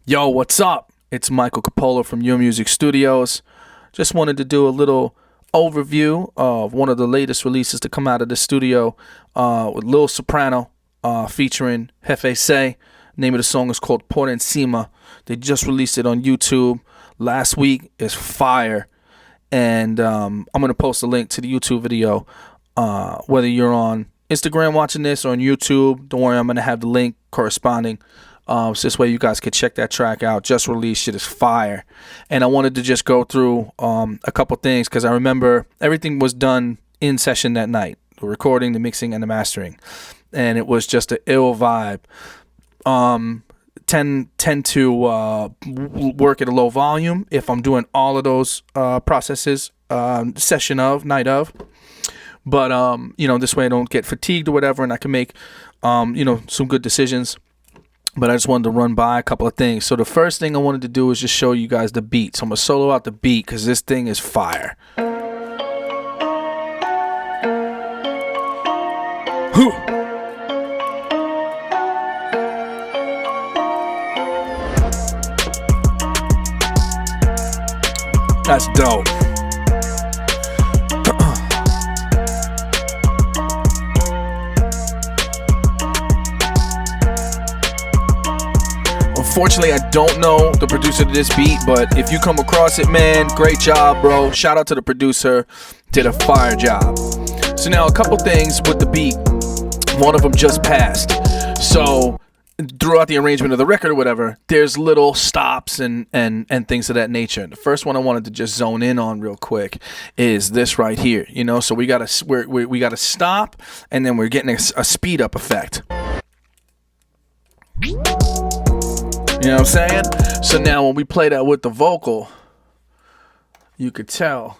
Yo, what's up? It's Mykel Coppola from Your Music Studios. Just wanted to do a little overview of one of the latest releases to come out of the studio with Lil Soprano featuring Jefe Say. Name of the song is called Por Encima. They just released it on YouTube last week. It's fire. And I'm going to post a link to the YouTube video. Whether you're on Instagram watching this or on YouTube, don't worry, I'm going to have the link corresponding. So this way you guys can check that track out. Just released. Shit is fire. And I wanted to just go through a couple things because I remember everything was done in session that night. The recording, the mixing, and the mastering. And it was just an ill vibe. Tend to work at a low volume if I'm doing all of those processes session of, night of. But, this way I don't get fatigued or whatever, and I can make, some good decisions. But I just wanted to run by a couple of things. So the first thing I wanted to do is just show you guys the beat. So I'm going to solo out the beat because this thing is fire. That's dope. Unfortunately, I don't know the producer to this beat, but if you come across it, man, great job, bro. Shout out to the producer. Did a fire job. So now a couple things with the beat. One of them just passed. So throughout the arrangement of the record or whatever, there's little stops and things of that nature. The first one I wanted to just zone in on real quick is this right here. So we gotta stop, and then we're getting a speed up effect. You know what I'm saying? So now when we play that with the vocal, you could tell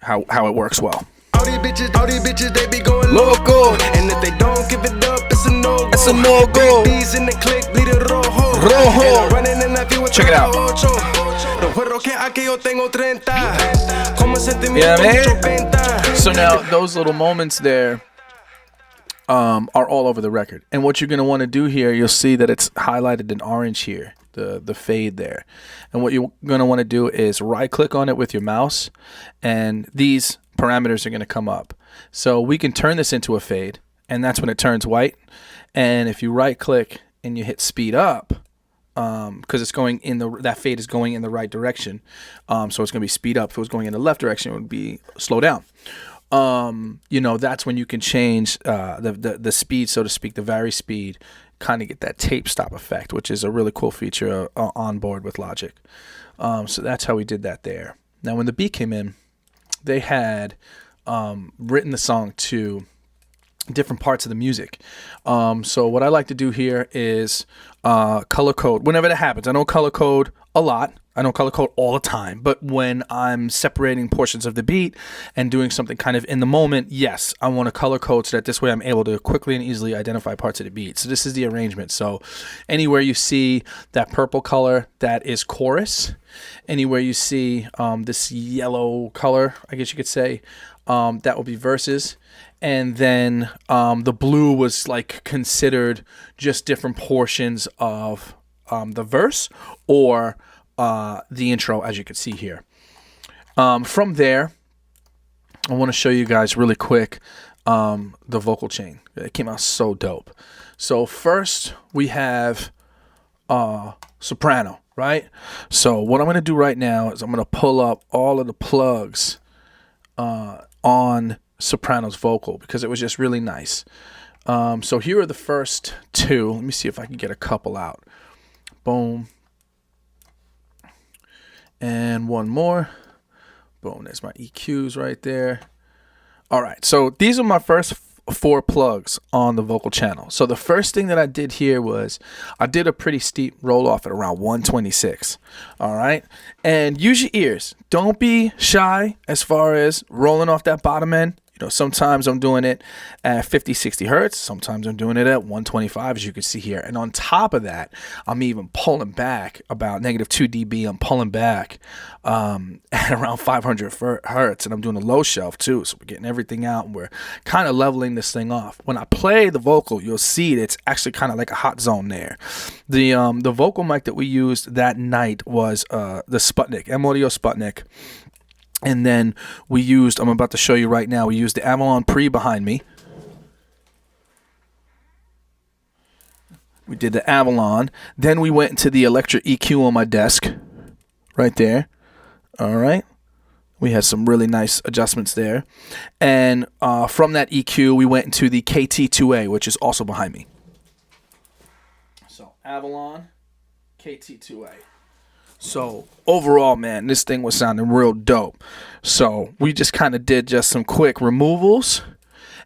how it works well. All these bitches, they be going Loco. And if they don't give it up, it's a no-go. It's a no-go. These in the click, bleed it rojo. Rojo. Check it out. Yeah, man. So now those little moments there are all over the record. And what you're going to want to do here, you'll see that it's highlighted in orange here, the fade there. And what you're going to want to do is right click on it with your mouse, and these parameters are going to come up. So we can turn this into a fade, and that's when it turns white. And if you right click and you hit speed up, because it's going in that fade is going in the right direction, so it's going to be speed up. If it was going in the left direction, it would be slow down. That's when you can change the speed, so to speak, the vary speed, kind of get that tape stop effect, which is a really cool feature on board with Logic. So that's how we did that there. Now, when the beat came in, they had written the song to different parts of the music. So what I like to do here is color code whenever that happens. I don't color code a lot. I don't color code all the time, but when I'm separating portions of the beat and doing something kind of in the moment, yes, I want to color code so that this way I'm able to quickly and easily identify parts of the beat. So this is the arrangement. So anywhere you see that purple color, that is chorus. Anywhere you see this yellow color, I guess you could say, that will be verses. And then the blue was like considered just different portions of the verse or the intro, as you can see here. From there, I want to show you guys really quick the vocal chain. It came out so dope. So first we have soprano, right? So what I'm going to do right now is I'm going to pull up all of the plugs on soprano's vocal because it was just really nice. So here are the first two. Let me see if I can get a couple out. Boom. And one more. Boom, there's my EQs right there. All right, so these are my first four plugs on the vocal channel. So the first thing that I did here was I did a pretty steep roll off at around 126. All right, and use your ears. Don't be shy as far as rolling off that bottom end. You Sometimes I'm doing it at 50, 60 hertz. Sometimes I'm doing it at 125, as you can see here. And on top of that, I'm even pulling back about -2 dB. I'm pulling back at around 500 hertz, and I'm doing a low shelf too. So we're getting everything out, and we're kind of leveling this thing off. When I play the vocal, you'll see it's actually kind of like a hot zone there. The vocal mic that we used that night was the Sputnik, M-Audio Sputnik. And then we used, I'm about to show you right now, we used the Avalon Pre behind me. We did the Avalon. Then we went into the electric EQ on my desk, right there. All right. We had some really nice adjustments there. And from that EQ, we went into the KT2A, which is also behind me. So Avalon, KT2A. So overall, man, this thing was sounding real dope. So we just kind of did just some quick removals,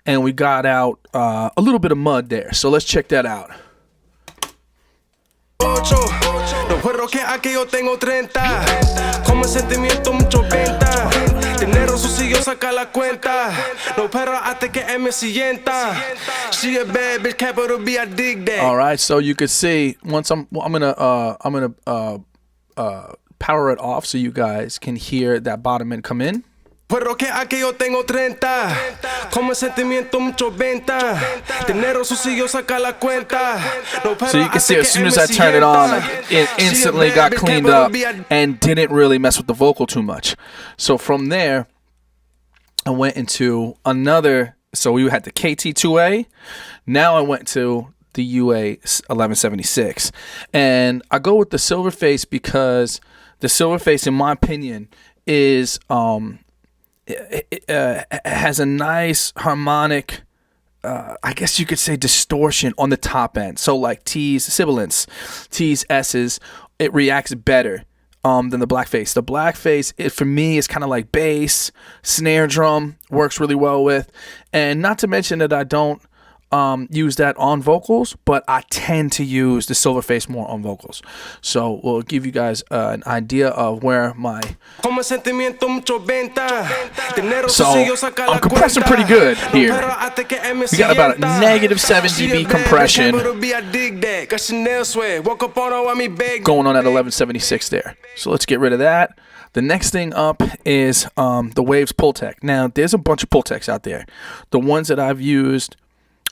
and we got out a little bit of mud there. So let's check that out. No puedo que aquí yo tengo 30. Como sentimiento mucho venta. Dinero sucio saca la cuenta. No pero hasta que me sienta. She a bad bitch, capital B, I dig that. All right, so you can see once I'm gonna power it off so you guys can hear that bottom end come in. Pero que aquí yo tengo 30. Como sentimiento mucho venta. Dinero sucio saca la cuenta. So you can see as soon as I turned it on, it instantly got cleaned up and didn't really mess with the vocal too much. So from there, I went into another. So we had the KT2A. Now I went to the UA 1176, and I go with the Silverface because the Silverface, in my opinion, is it has a nice harmonic, I guess you could say, distortion on the top end. So like T's, sibilants, T's, S's, it reacts better than the Blackface. The Blackface, for me, is kind of like bass, snare drum, works really well with. And not to mention that I don't use that on vocals, but I tend to use the Silverface more on vocals. So we'll give you guys an idea of where my... So I'm compressing pretty good here. We got about a -7 dB compression going on at 1176 there. So let's get rid of that. The next thing up is the Waves Pultec. Now, there's a bunch of Pultecs out there. The ones that I've used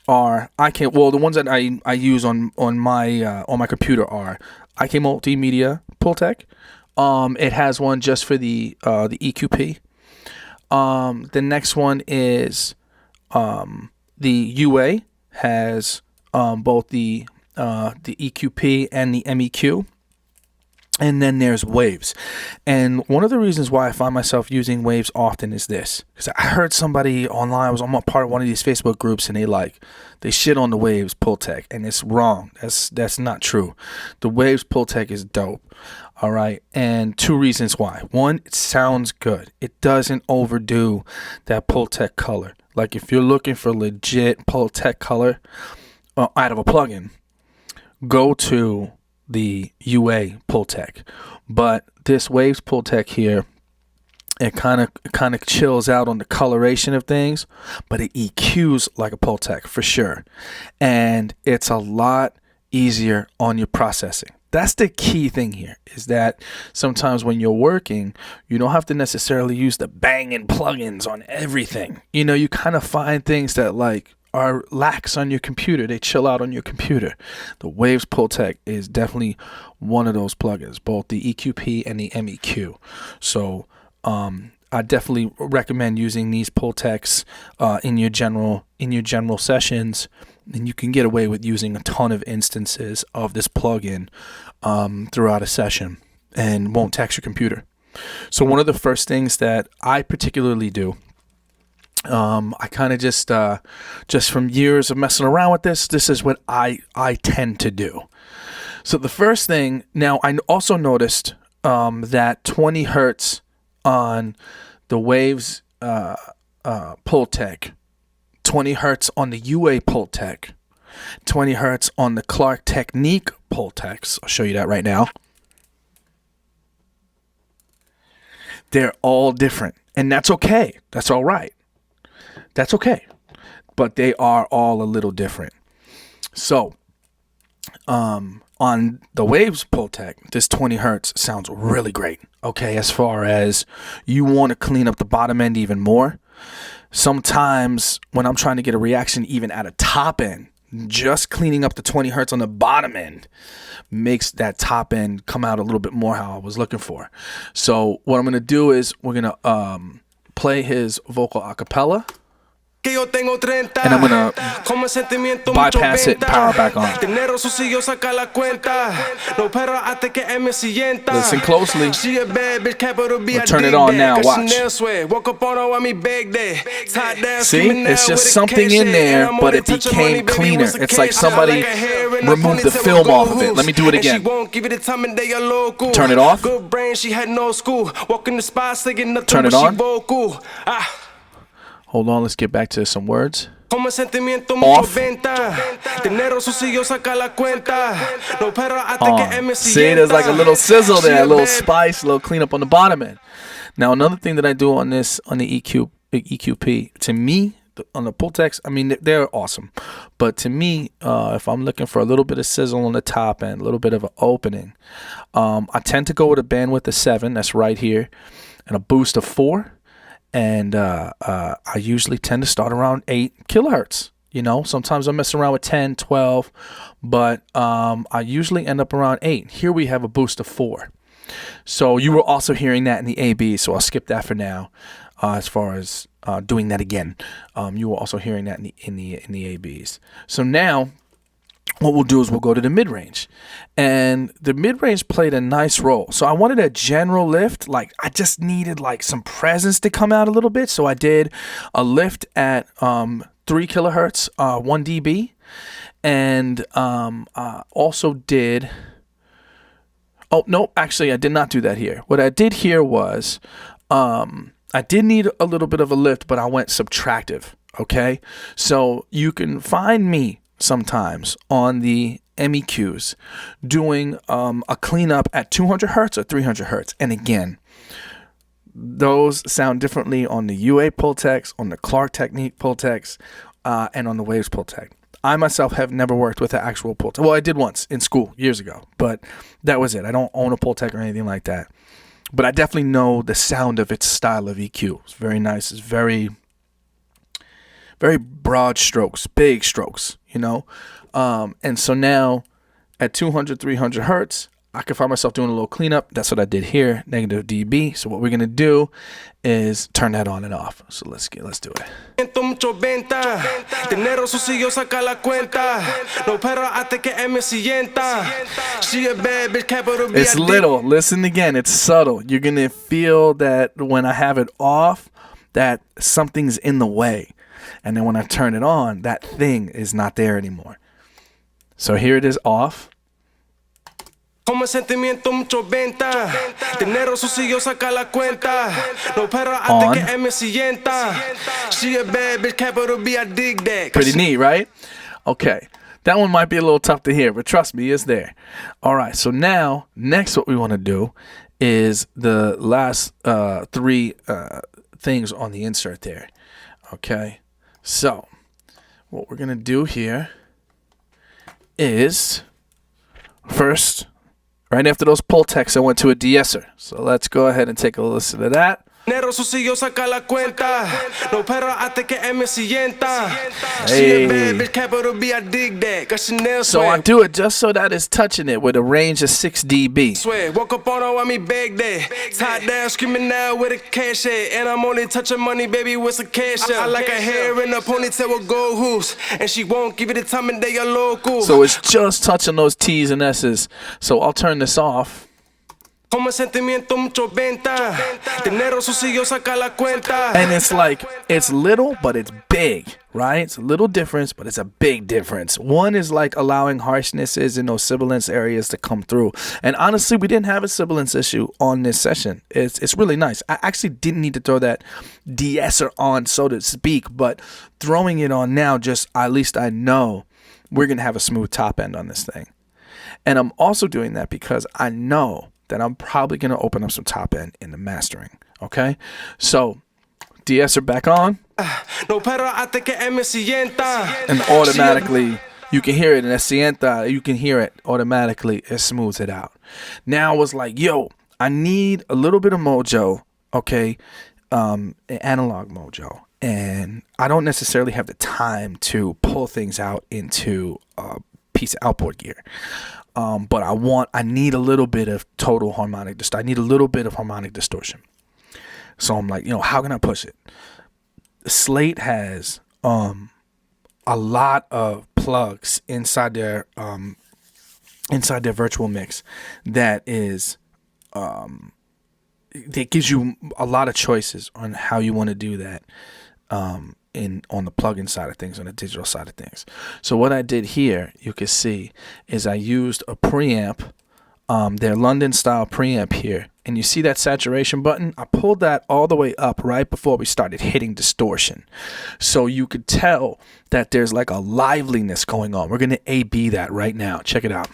are the ones that I use on my computer are IK Multimedia Pultec. It has one just for the EQP. The next one is the UA has both the EQP and the MEQ. And then there's Waves. And one of the reasons why I find myself using Waves often is this. Because I heard somebody online, I was on part of one of these Facebook groups, and they shit on the Waves Pultec. And it's wrong. That's not true. The Waves Pultec is dope. All right. And two reasons why. One, it sounds good. It doesn't overdo that Pultec color. Like if you're looking for legit Pultec color out of a plugin, go to the UA Pultec. But this Waves Pultec here, it kind of chills out on the coloration of things, but it EQs like a Pultec for sure. And it's a lot easier on your processing. That's the key thing here, is that sometimes when you're working, you don't have to necessarily use the banging plugins on everything. You kind of find things that are lax on your computer. They chill out on your computer. The Waves Pultec is definitely one of those plugins, both the EQP and the MEQ. So I definitely recommend using these Pultecs in your general sessions, and you can get away with using a ton of instances of this plugin throughout a session and won't tax your computer. So one of the first things that I particularly do, I kind of just from years of messing around with this is what I tend to do. So the first thing, now I also noticed that 20 hertz on the Waves Pultec, 20 hertz on the UA Pultec, 20 hertz on the Clark Technique Pultecs. I'll show you that right now. They're all different, and that's okay. That's all right. That's okay. But they are all a little different. So, on the Waves Pultec, this 20 hertz sounds really great. Okay, as far as you want to clean up the bottom end even more. Sometimes when I'm trying to get a reaction even at a top end, just cleaning up the 20 hertz on the bottom end makes that top end come out a little bit more how I was looking for. So what I'm going to do is we're going to play his vocal a cappella. And I'm going to bypass it and power back on. Listen closely. We'll turn it on now. Watch. See? It's just something in there, but it became cleaner. It's like somebody removed the film off of it. Let me do it again. Turn it off. Turn it on. Hold on, let's get back to some words. Off. See, there's like a little sizzle there, a little spice, a little cleanup on the bottom end. Now, another thing that I do on this, on the EQP, to me, on the Pultecs, I mean, they're awesome. But to me, if I'm looking for a little bit of sizzle on the top end, a little bit of an opening, I tend to go with a bandwidth of 7, that's right here, and a boost of 4. And I usually tend to start around 8 kilohertz. You know, sometimes I mess around with 10, 12, but I usually end up around 8. Here we have a boost of 4. So you were also hearing that in the AB, so I'll skip that for now. As far as doing that again, you were also hearing that in the ABs. So now, what we'll do is we'll go to the mid-range, and the mid-range played a nice role. So I wanted a general lift, like I just needed like some presence to come out a little bit. So I did a lift at 3 kilohertz, 1 dB, and also did. Oh no, actually I did not do that here. What I did here was I did need a little bit of a lift, but I went subtractive. Okay, so you can find me sometimes on the MEQs doing a cleanup at 200 hertz or 300 hertz. And again, those sound differently on the UA Pultecs, on the Clark Technique Pultecs, and on the Waves Pultec. I myself have never worked with an actual Pultec. Well, I did once in school years ago, but that was it. I don't own a Pultec or anything like that. But I definitely know the sound of its style of EQ. It's very nice. It's very broad strokes, big strokes, you know. And so now at 200, 300 hertz, I can find myself doing a little cleanup. That's what I did here, negative dB. So what we're going to do is turn that on and off. So let's do it. It's little. Listen again. It's subtle. You're going to feel that when I have it off, that something's in the way. And then when I turn it on, that thing is not there anymore. So here it is off. On. Pretty neat, right? Okay. That one might be a little tough to hear, but trust me, it's there. All right. So now, next what we want to do is the last 3 things on the insert there. Okay. So, what we're going to do here is, first, right after those Pultecs, I went to a de-esser. So let's go ahead and take a listen to that. Hey. So I do it just so that it's touching it with a range of 6 dB. Woke up on me big day. Tied down, screaming now with a cash and I'm only touching money, baby, with some cash. I like her hair in a ponytail with gold hoops, and she won't give it the time and they are local. So it's just touching those T's and S's. So I'll turn this off. And it's like, it's little, but it's big, right? It's a little difference, but it's a big difference. One is like allowing harshnesses in those sibilance areas to come through. And honestly, we didn't have a sibilance issue on this session. It's really nice. I actually didn't need to throw that de-esser on, so to speak, but throwing it on now, just at least I know we're going to have a smooth top end on this thing. And I'm also doing that because I know that I'm probably going to open up some top end in the mastering. Okay, so de-esser back on. No pero hasta que me sienta. And automatically, you can hear it in Sienta. You can hear it automatically. It smooths it out. Now it's like, yo, I need a little bit of mojo, okay, analog mojo, and I don't necessarily have the time to pull things out into a piece of outboard gear. But I need a little bit of total harmonic distortion. I need a little bit of harmonic distortion. So I'm like, how can I push it? Slate has a lot of plugs inside their virtual mix that is that gives you a lot of choices on how you want to do that on the plugin side of things, on the digital side of things. So what I did here, you can see, is I used a preamp, their London style preamp here. And you see that saturation button? I pulled that all the way up right before we started hitting distortion. So you could tell that there's like a liveliness going on. We're going to A-B that right now. Check it out.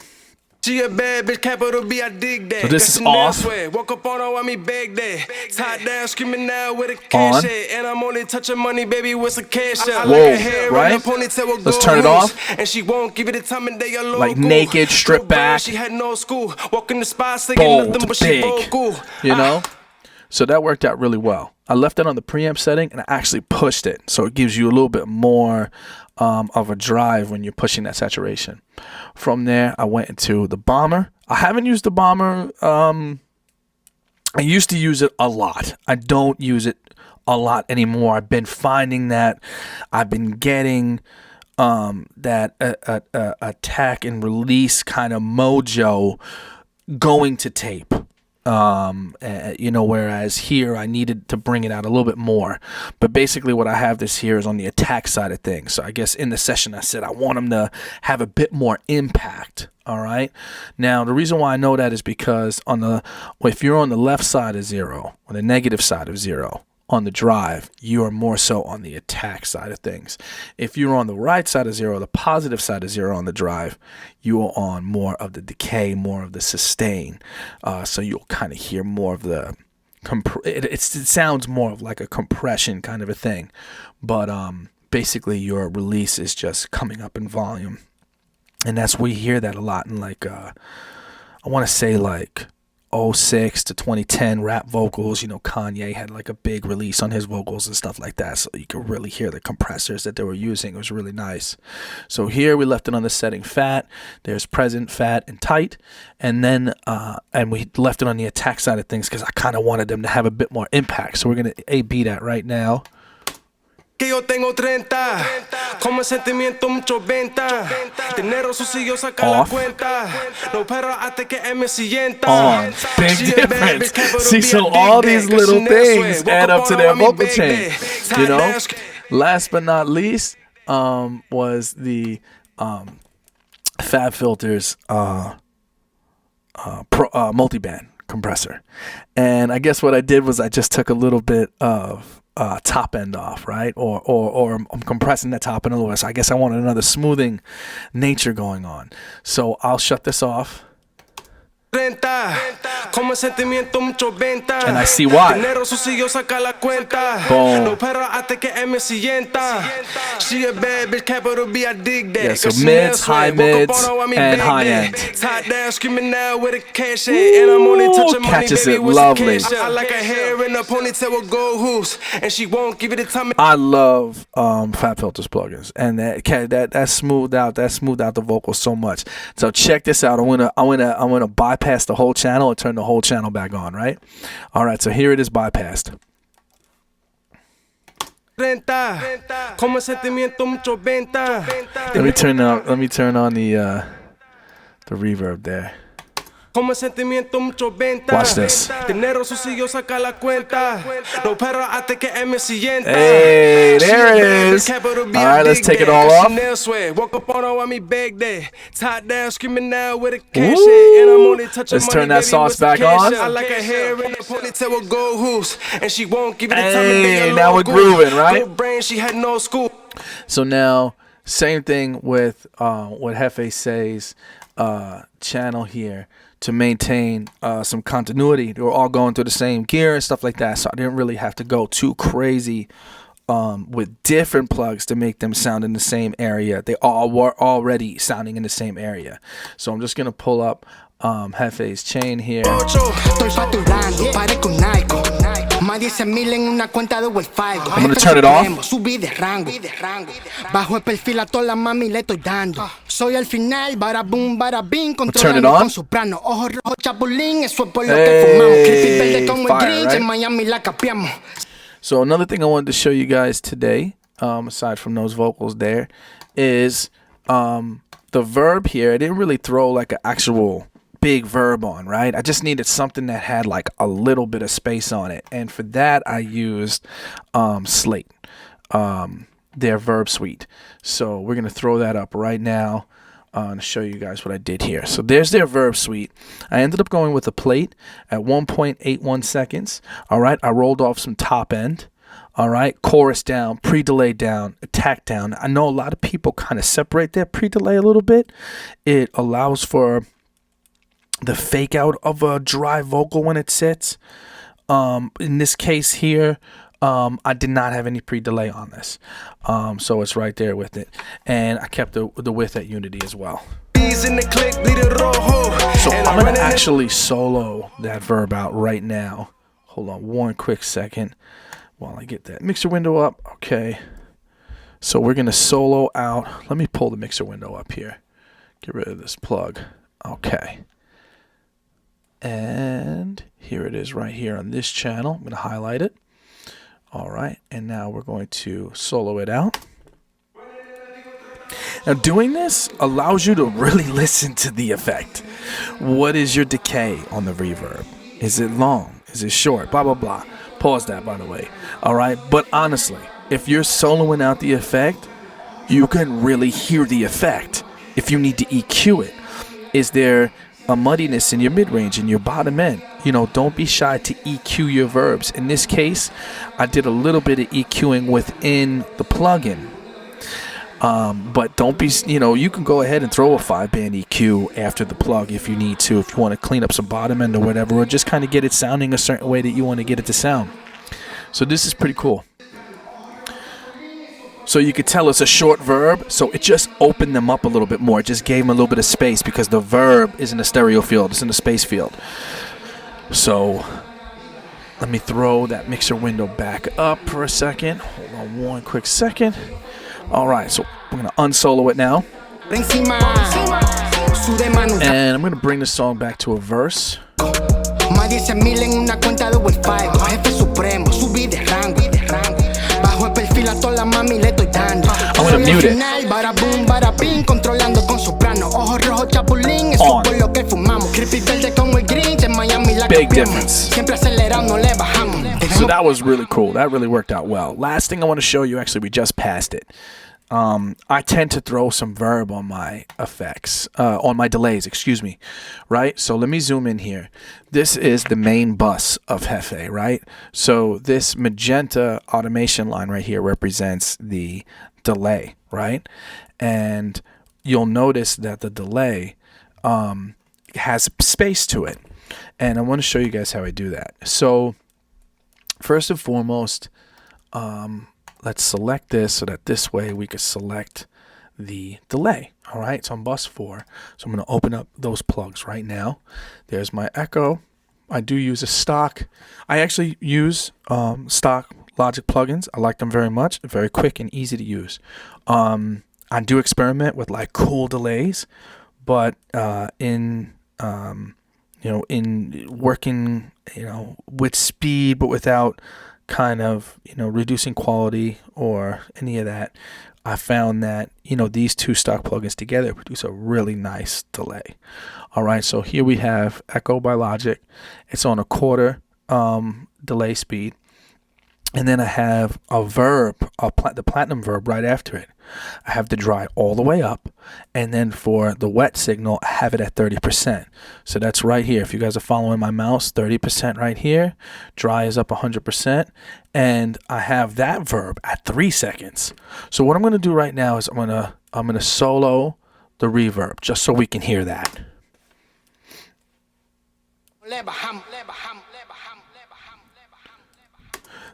She a bad bitch, capital B, I dig that. So this is off. Woke up on her, I mean beg that. Tied down, screaming now with a cash head. And I'm only touching money, baby, with some cash out. Whoa, right? Let's turn it off. And she won't give it a time and day alone. Like naked, strip back. She had no school. Walking the spot, singing nothing but she vocal. So that worked out really well. I left it on the preamp setting and I actually pushed it. So it gives you a little bit more of a drive when you're pushing that saturation. From there, I went into the bomber. I haven't used the bomber. I used to use it a lot. I don't use it a lot anymore. I've been finding that I've been getting that attack and release kind of mojo going to tape. Whereas here I needed to bring it out a little bit more. But basically what I have this here is on the attack side of things. So I guess in the session I said I want them to have a bit more impact. All right. Now the reason why I know that is because if you're on the left side of zero, on the negative side of zero, on the drive, you are more so on the attack side of things. If you're on the right side of zero, the positive side of zero on the drive, you are on more of the decay, more of the sustain. So you'll kind of hear more of the it sounds more of like a compression kind of a thing. But basically your release is just coming up in volume. And we hear that a lot in like I want to say like 06 to 2010 rap vocals. Kanye had like a big release on his vocals and stuff like that, so you could really hear the compressors that they were using. It was really nice. So here we left it on the setting fat. There's present, fat, and tight, and then and we left it on the attack side of things because I kind of wanted them to have a bit more impact. So we're gonna A-B that right now. Que yo tengo 30, como sentimiento mucho venta. Dinero sucio saca la cuenta. No pero hasta que me sienta. On. Big difference. See, so all these little things add up to their vocal chain. Last but not least was the Fab Filter's multiband compressor. And I guess what I did was I just took a little bit of top end off, right? Or I'm compressing the top end a little bit. So I guess I wanted another smoothing nature going on. So I'll shut this off. And I see why. Boom. Yeah, so mids, high mids, and high end. Ooh, catches it lovely. I love Fab Filter's plugins, and that smoothed out the vocals so much. So check this out. I'm gonna bypass the whole channel and turn the whole channel back on, right? All right, so here it is bypassed. Let me turn on the reverb there. Watch this. Hey, there it is. All right, let's take it all off. Ooh. Let's turn that sauce back on. Hey, now we're grooving, right? So now, same thing with what Hefe says channel here. To maintain some continuity. They were all going through the same gear and stuff like that, so I didn't really have to go too crazy with different plugs to make them sound in the same area. They all were already sounding in the same area. So I'm just going to pull up Jefe's chain here. I'm going to turn it off. Turn it on. Hey, fire, right? So another thing I wanted to show you guys today, aside from those vocals there, is the verb here. I didn't really throw like an actual big verb on, right? I just needed something that had like a little bit of space on it. And for that, I used Slate, their verb suite. So we're going to throw that up right now to show you guys what I did here. So there's their verb suite. I ended up going with a plate at 1.81 seconds. All right. I rolled off some top end. All right. Chorus down, pre-delay down, attack down. I know a lot of people kind of separate their pre-delay a little bit. It allows for the fake out of a dry vocal when it sits. In this case here, I did not have any pre-delay on this. So it's right there with it. And I kept the width at unity as well. So I'm going to actually solo that verb out right now. Hold on one quick second while I get that mixer window up. Okay. So we're going to solo out. Let me pull the mixer window up here. Get rid of this plug. Okay. And here it is right here on this channel. I'm going to highlight it. All right. And now we're going to solo it out. Now doing this allows you to really listen to the effect. What is your decay on the reverb? Is it long? Is it short? Blah, blah, blah. Pause that, by the way. All right. But honestly, if you're soloing out the effect, you can really hear the effect. If you need to EQ it, is there a muddiness in your mid-range and your bottom end? You know, don't be shy to EQ your verbs. In this case, I did a little bit of EQing within the plugin. But don't be, you can go ahead and throw a 5-band EQ after the plug if you need to, if you want to clean up some bottom end or whatever, or just kind of get it sounding a certain way that you want to get it to sound. So this is pretty cool. So you could tell it's a short verb, so it just opened them up a little bit more. It just gave them a little bit of space because the verb is in a stereo field. It's in a space field. So let me throw that mixer window back up for a second. Hold on one quick second. All right, so we're going to unsolo it now. And I'm going to bring the song back to a verse. I'm gonna mute it. On. Big difference. So that was really cool. That really worked out well. Last thing I want to show you, actually, we just passed it. I tend to throw some verb on my effects, on my delays, excuse me, right? So let me zoom in here. This is the main bus of Jefe, right? So this magenta automation line right here represents the delay, right? And you'll notice that the delay has space to it. And I want to show you guys how I do that. So first and foremost, let's select this so that this way we could select the delay. All right, so on bus 4. So I'm going to open up those plugs right now. There's my echo. I do use a stock. I actually use stock Logic plugins. I like them very much. Very quick and easy to use. I do experiment with like cool delays, but in working, with speed, but without kind of, reducing quality or any of that, I found that, these two stock plugins together produce a really nice delay. All right, so here we have Echo by Logic. It's on a quarter delay speed. And then I have a verb, the platinum verb right after it. I have the dry all the way up. And then for the wet signal, I have it at 30%. So that's right here. If you guys are following my mouse, 30% right here. Dry is up 100%. And I have that verb at 3 seconds. So what I'm going to do right now is I'm going to solo the reverb just so we can hear that.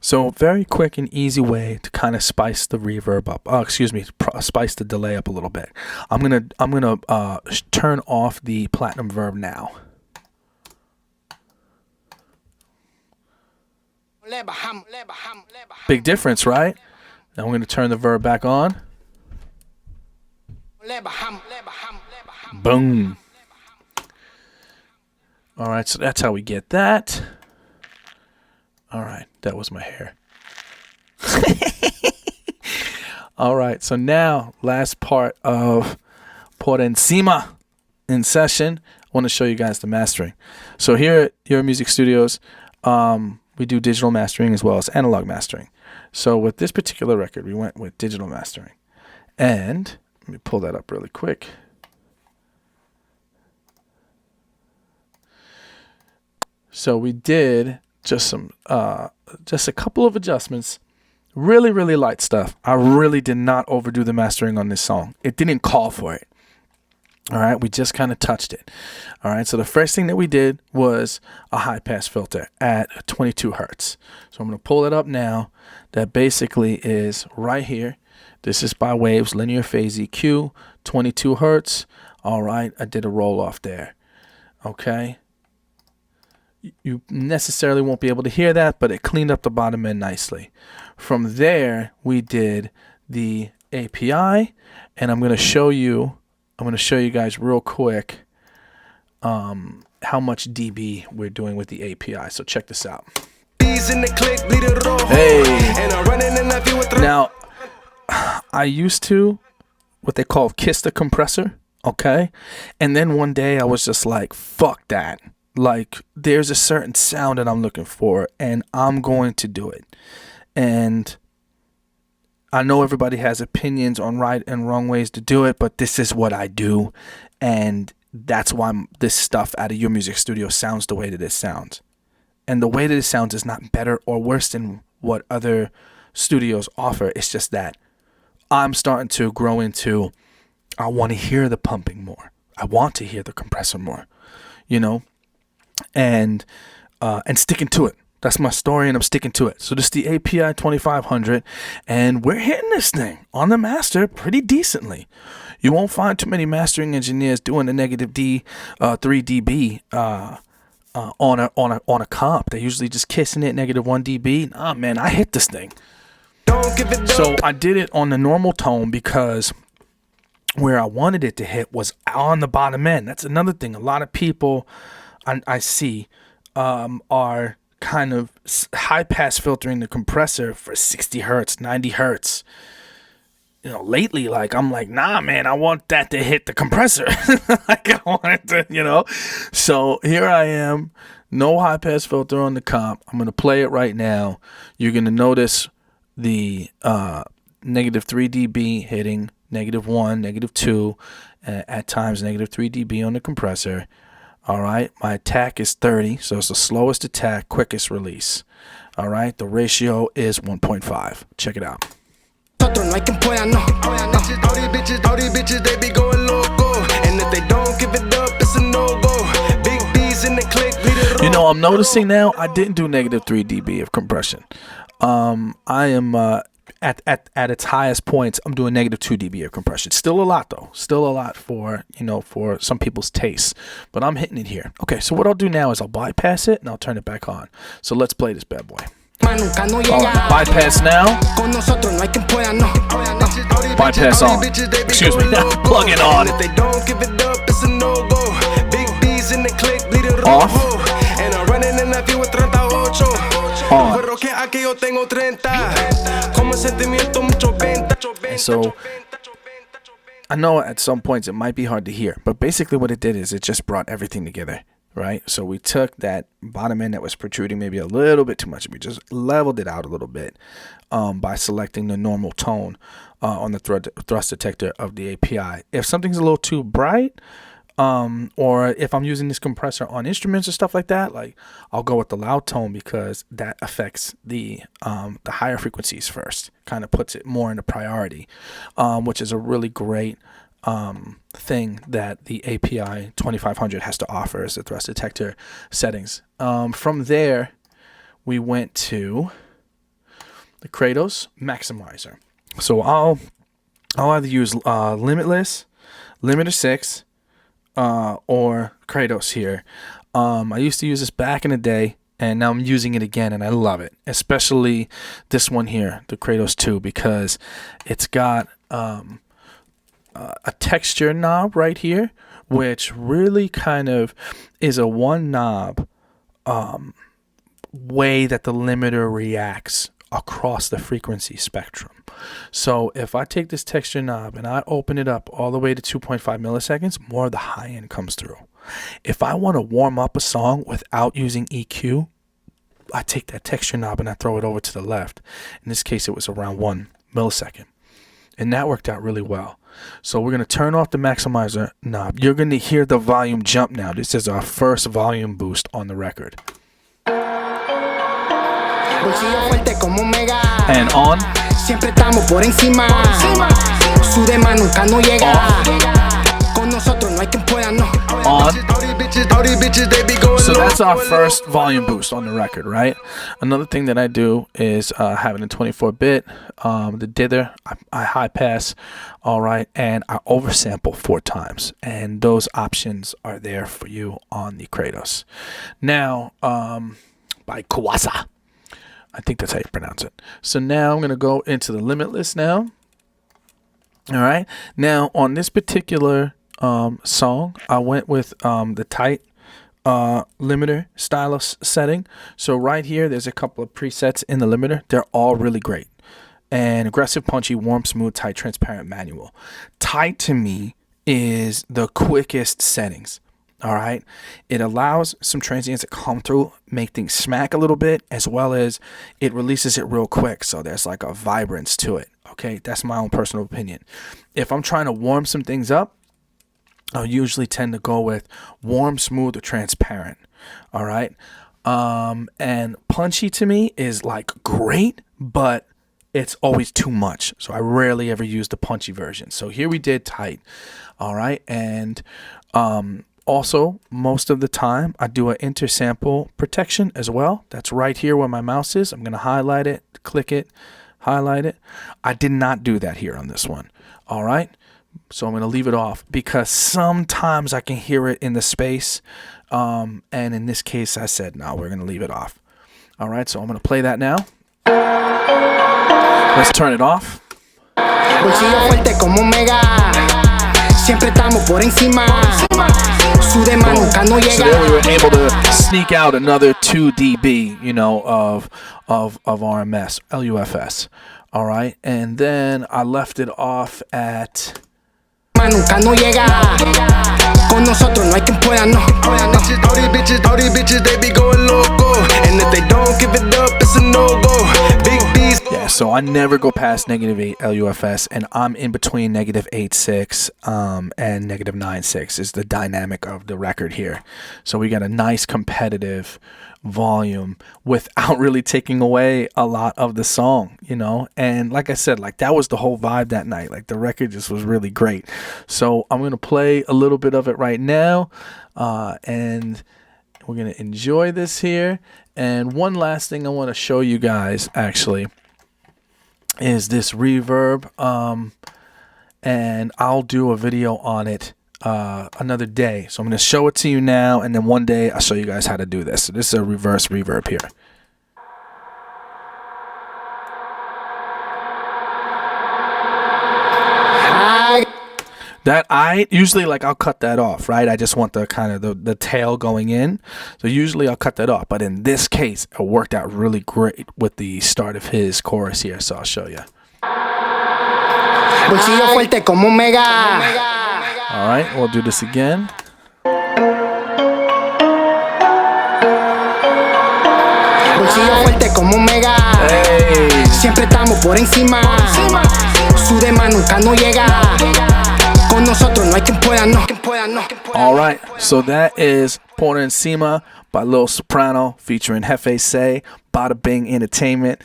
So very quick and easy way to kind of spice the reverb up. Spice the delay up a little bit. I'm gonna turn off the platinum verb now. Big difference, right? Now I'm gonna turn the verb back on. Boom. All right, so that's how we get that. All right, that was my hair. All right, so now last part of Por Encima in session. I want to show you guys the mastering. So here at Your Music Studios, we do digital mastering as well as analog mastering. So with this particular record, we went with digital mastering. And let me pull that up really quick. So we did just a couple of adjustments, really light stuff. I really did not overdo the mastering on this song. It didn't call for it. All right, we just kind of touched it. All right, so the first thing that we did was a high pass filter at 22 hertz. So I'm going to pull it up now. That basically is right here. This is by Waves linear phase EQ, 22 hertz. All right, I did a roll off there. Okay. You necessarily won't be able to hear that, but it cleaned up the bottom end nicely. From there, we did the API, and I'm going to show you guys real quick how much dB we're doing with the API. So check this out. Hey. Now, I used to what they call kiss the compressor, okay? And then one day I was just like, fuck that. Like, there's a certain sound that I'm looking for, and I'm going to do it. And I know everybody has opinions on right and wrong ways to do it, but this is what I do. And that's why this stuff out of Your Music Studio sounds the way that it sounds. And the way that it sounds is not better or worse than what other studios offer. It's just that I'm starting to grow into, I want to hear the pumping more. I want to hear the compressor more, you know? And sticking to it. That's my story, and I'm sticking to it. So this is the API 2500, and we're hitting this thing on the master pretty decently. You won't find too many mastering engineers doing the negative 3 dB on a comp. They're usually just kissing it negative 1 dB. Nah, man, I hit this thing. So I did it on the normal tone because where I wanted it to hit was on the bottom end. That's another thing. A lot of people I see are kind of high pass filtering the compressor for 60 hertz, 90 hertz. You know, lately, like, I'm like, nah, man, I want that to hit the compressor. Like, I want it to, you know. So here I am, no high pass filter on the comp. I'm going to play it right now. You're going to notice the negative 3 dB hitting negative 1, negative 2, at times negative 3 dB on the compressor. All right, my attack is 30, so it's the slowest attack, quickest release. All right, the ratio is 1.5. Check it out. You know, I'm noticing now I didn't do negative 3 dB of compression. I am at its highest points, I'm doing negative 2 dB of compression. Still a lot though. Still a lot for, you know, for some people's tastes. But I'm hitting it here. Okay, so what I'll do now is I'll bypass it and I'll turn it back on. So let's play this bad boy. Bypass now. Bypass on. Excuse me, now plug it on. Off. On. And so I know at some points it might be hard to hear, but basically what it did is it just brought everything together, right? So we took that bottom end that was protruding maybe a little bit too much, and we just leveled it out a little bit by selecting the normal tone on the thrust detector of the API. If something's a little too bright, or if I'm using this compressor on instruments or stuff like that, like I'll go with the loud tone because that affects the higher frequencies first, kind of puts it more into priority, which is a really great thing that the API 2500 has to offer as the thrust detector settings. From there, we went to Kratos maximizer. So I'll either use Limitless, Limiter 6, or Kratos here. I used to use this back in the day, and now I'm using it again, and I love it. Especially this one here, the Kratos 2, because it's got a texture knob right here, which really kind of is a one knob way that the limiter reacts across the frequency spectrum. So if I take this texture knob and I open it up all the way to 2.5 milliseconds, more of the high end comes through. If I want to warm up a song without using EQ, I take that texture knob and I throw it over to the left. In this case, it was around 1 millisecond. And that worked out really well. So we're going to turn off the maximizer knob. You're going to hear the volume jump now. This is our first volume boost on the record. And on. Siempre estamos por encima. Su demás nunca no llega. Con nosotros no hay quien pueda, no. On. So that's our first volume boost on the record, right? Another thing that I do is having a 24-bit, the dither, I high pass, all right, and I oversample 4 times, and those options are there for you on the Kratos. Now, by Kawasa. I think that's how you pronounce it. So now I'm going to go into the Limitless now. All right. Now, on this particular song, I went with the tight limiter stylus setting. So right here, there's a couple of presets in the limiter. They're all really great. And aggressive, punchy, warm, smooth, tight, transparent, manual. Tight to me is the quickest settings. All right. It allows some transients to come through, make things smack a little bit, as well as it releases it real quick. So there's like a vibrance to it. Okay. That's my own personal opinion. If I'm trying to warm some things up, I'll usually tend to go with warm, smooth, or transparent. All right. And punchy to me is like great, but it's always too much. So I rarely ever use the punchy version. So here we did tight. All right. And, also, most of the time, I do an intersample protection as well. That's right here where my mouse is. I'm going to highlight it, click it, highlight it. I did not do that here on this one. All right. So I'm going to leave it off because sometimes I can hear it in the space. And in this case, I said, no, we're going to leave it off. All right. So I'm going to play that now. Let's turn it off. Siempre estamos por encima. So there we were able to sneak out another 2 dB, you know, of RMS, LUFS. All right, and then I left it off at. Nunca no llega. Con nosotros no hay quien pueda, no. All these bitches, they be going loco. And if they don't give it up, it's a no-go. Big B's. Yeah, so I never go past -8 LUFS, and I'm in between -8.6 and -9.6 is the dynamic of the record here. So we got a nice competitive volume without really taking away a lot of the song, you know. And like I said, like that was the whole vibe that night. Like the record just was really great. So I'm gonna play a little bit of it right now, and we're gonna enjoy this here. And one last thing I want to show you guys actually is this reverb, and I'll do a video on it another day. So I'm going to show it to you now, and then one day I'll show you guys how to do this. So this is a reverse reverb here. That I usually I'll cut that off, right? I just want the kind of the tail going in. So usually I'll cut that off. But in this case, it worked out really great with the start of his chorus here. So I'll show you. Bolsillo fuerte como un mega. All right, we'll do this again. Bolsillo fuerte como un mega. Hey. Siempre estamos por encima. Su demás nunca no llega. Con nosotros no hay quien pueda, no. All right, so that is Por Encima by Lil Soprano featuring Jefe Say, Bada Bing Entertainment.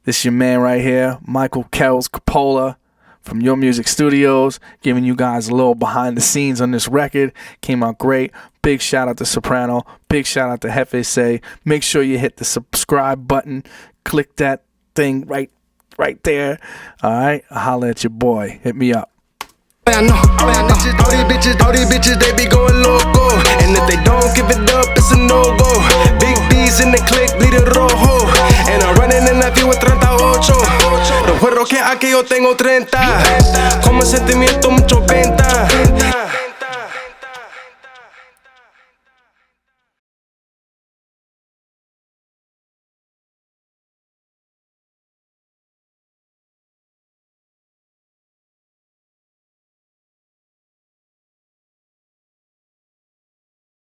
This is your man right here, Mykel Coppola from Your Music Studios, giving you guys a little behind the scenes on this record. Came out great. Big shout out to Soprano. Big shout out to Jefe Say. Make sure you hit the subscribe button. Click that thing right right there. All right, holla at your boy. Hit me up. I know. All these bitches, they be going loco. And if they don't give it up, it's a no-go. Big B's in the click, bleed it rojo. And I'm running in that view with 38. Los juegos que aquí yo tengo 30. Como sentimiento, mucho venta.